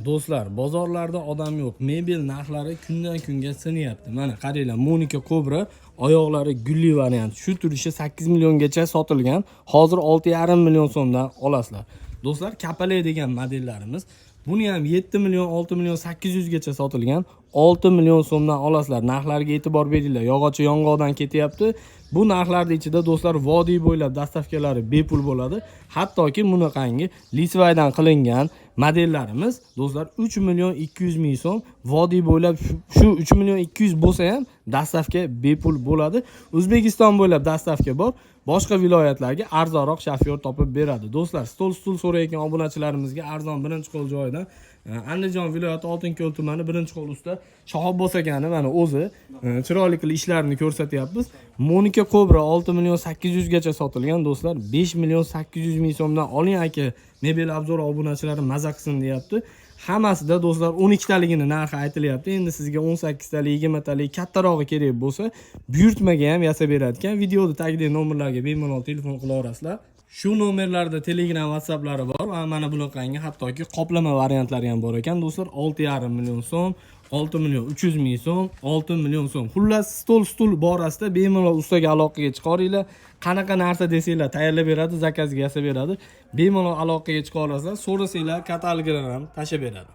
Do'stlar, bozorlarda odam yo'q. Mebel narxlari kundan kunga sinyapti. Mana qaranglar, Monika Cobra oyoqlari gulli variant. Shu turishi 8 milliongacha sotilgan. Hozir 6,5 million so'mdan olasizlar. Do'stlar, Kapalay degan modellarimiz. Buni ham 7 million, 6 million 800 gacha sotilgan. 6 million so'mdan olasizlar. Narxlarga e'tibor beringlar. Yog'ochi yong'oqdan ketyapti. Bu narxlar ichida do'stlar vodiy bo'ylab dastavkalari bepul bo'ladi. Hattoki bunaqangi Lisvaydan qilingan modellarimiz do'stlar 3 million 200 ming so'm vodiy bo'ylab shu 3 million 200 bo'lsa ham dastavka bepul bo'ladi. O'zbekiston bo'ylab dastavka bor. Boshqa viloyatlarga arzonroq shofyor topib beradi. Do'stlar, stul so'rayotgan obunachilarimizga arzon birinchi qo'l joyidan Andijon viloyati Oltinko'l tumani birinchi qo'l usta Shahobbos akani mana o'zi chiroyli qilib ishlarini ko'rsatyapmiz. Monika Cobra 6 million 800 gacha sotilgan do'stlar. 5 million 800 ming so'mdan oling aka. Mebel obzor obunachilari maza qilsin deyapti. Hammasida do'stlar 12 taligini narxi aytilyapti. Endi sizga 18 talik, 20 talik kattarog'i kerak bo'lsa, buyurtmaga ham yasab beradi ekan. Videoda tagidagi nomerlarga bemalol telefon qila olasizlar. Shu nomerlarda Telegram, WhatsApplari bor va mana bunaqangi hattoki qoplama variantlari ham bor ekan do'stlar. 6,5 million so'm, 6 million 300 ming so'm, 6 million so'm. Xullas, stul borasida bemalol ustaga aloqaga chiqaringlar. Qanaqa narsa desanglar tayyorlab beradi, zakazga yasab beradi. Bemalol aloqaga chiqa olasizlar. So'rasanglar katalogini ham tashab beradi.